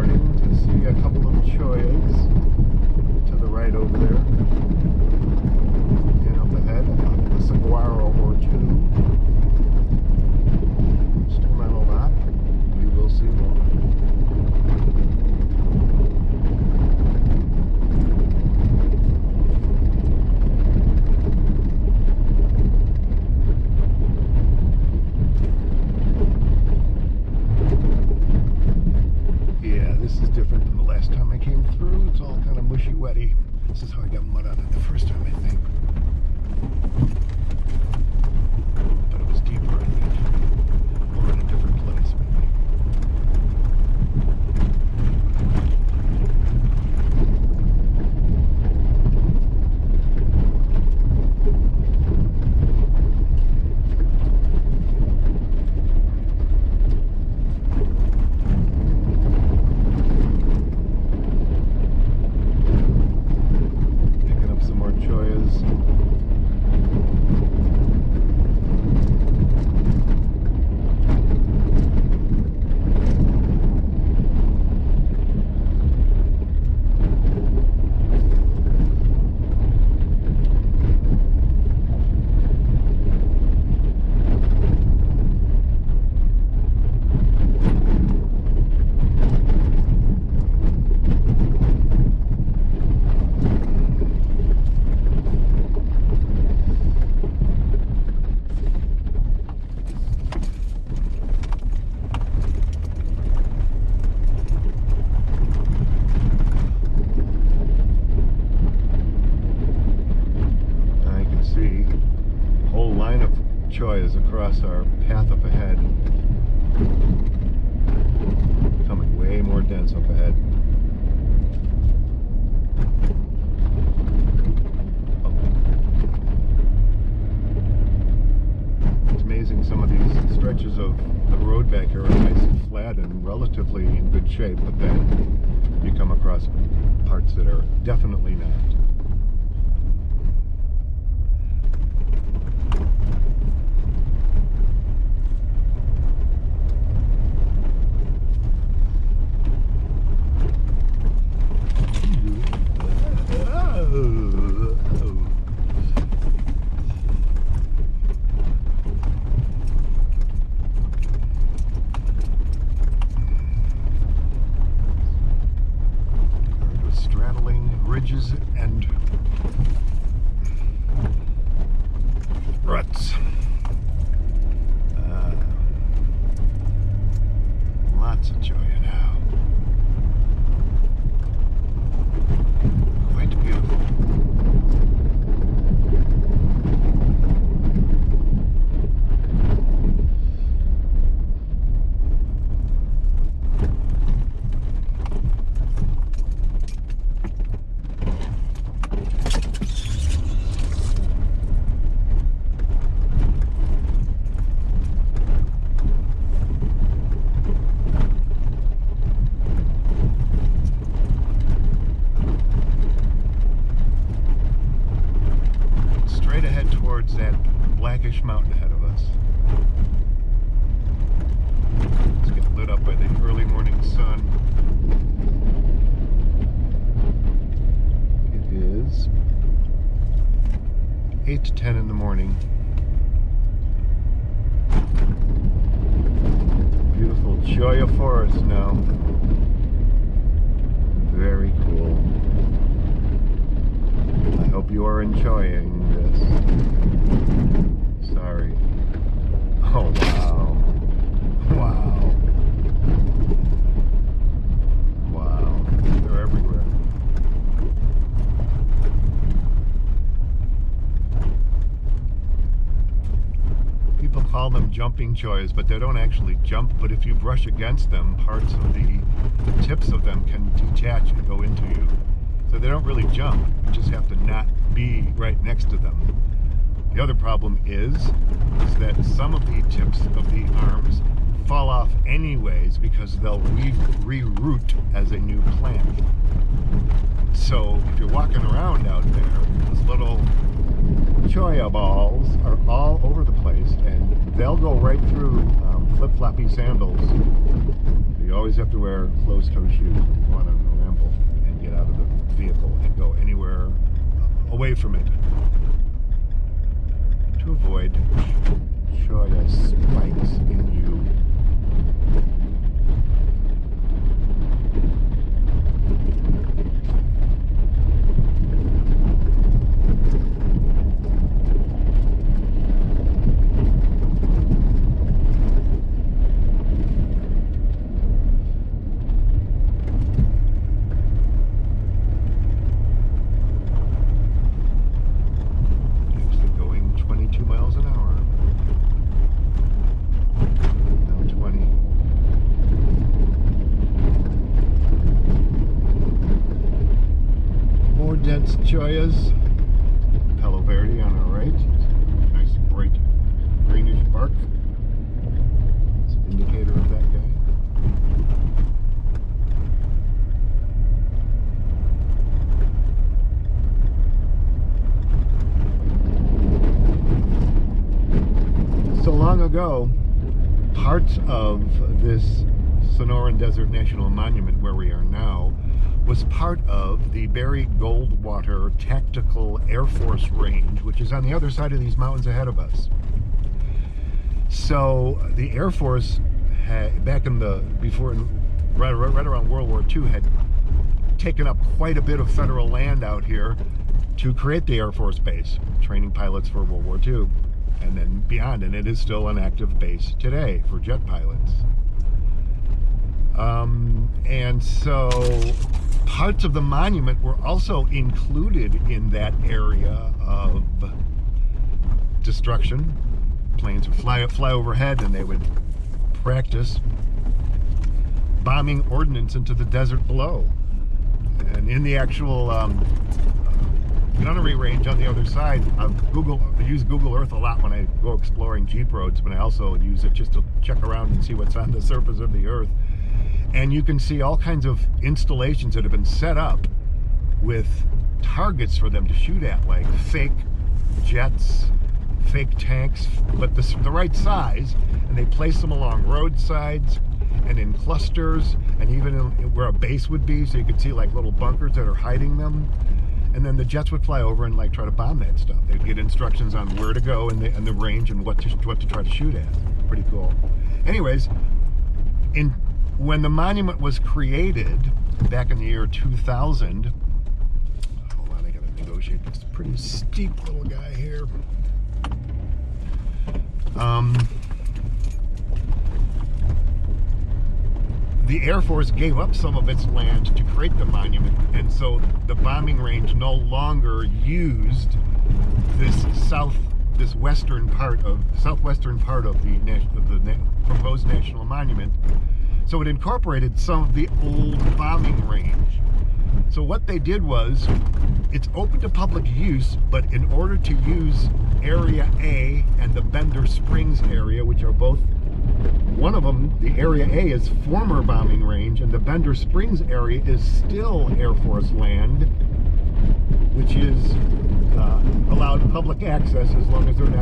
starting to see a couple of chollas to the right over there. And up ahead, a saguaro or two. Still not a lot. We will see more. Different than the last time I came through. It's all kind of mushy wetty. This is how I got mud on it the first time, I think. But it was deeper, I think. Or in a different place, maybe. Is across our path up ahead, becoming way more dense up ahead. It's amazing, some of these stretches of the road back here are nice and flat and relatively in good shape, but then you come across parts that are definitely not. Ridges and ruts. Lots of cholla now. Quite beautiful. That blackish mountain ahead of us. It's getting lit up by the early morning sun. It is 8 to 10 in the morning. Beautiful cholla forest now. Very cool. I hope you are enjoying this. Sorry. Oh, wow. Wow. Wow. They're everywhere. People call them jumping chollas, but they don't actually jump. But if you brush against them, parts of the tips of them can detach and go into you. So they don't really jump. You just have to not be right next to them. The other problem is that some of the tips of the arms fall off anyways because they'll reroot as a new plant. So if you're walking around out there, those little cholla balls are all over the place, and they'll go right through flip-floppy sandals. you always have to wear closed-toe shoes when you go on a ramble and get out of the vehicle and go anywhere away from it to avoid cholla spikes in you. Dense chollas, Palo Verde on our right, nice bright greenish bark. It's an indicator of that guy. So long ago, parts of this Sonoran Desert National Monument where we are now was part of the Barry Goldwater Tactical Air Force Range, which is on the other side of these mountains ahead of us. So the Air Force had, back in the, right around World War II, had taken up quite a bit of federal land out here to create the Air Force Base, training pilots for World War II, and then beyond, and it is still an active base today for jet pilots. And so parts of the monument were also included in that area of destruction. Planes would fly overhead and they would practice bombing ordnance into the desert below. And in the actual gunnery range on the other side, I use Google Earth a lot when I go exploring Jeep roads, but I also use it just to check around and see what's on the surface of the earth. And you can see all kinds of installations that have been set up with targets for them to shoot at, like fake jets, fake tanks, but the right size, and they place them along roadsides and in clusters, and even where a base would be, so you could see like little bunkers that are hiding them. And then the jets would fly over and like try to bomb that stuff. They'd get instructions on where to go and the range and what to try to shoot at. Pretty cool. Anyways, when the monument was created back in the year 2000, hold on, I gotta negotiate this pretty steep little guy here. The Air Force gave up some of its land to create the monument, and so the bombing range no longer used this southwestern part of the proposed national monument. So it incorporated some of the old bombing range. So what they did was, it's open to public use, but in order to use Area A and the Bender Springs area, which are both, one of them, the Area A is former bombing range, and the Bender Springs area is still Air Force land, which is allowed public access as long as they're not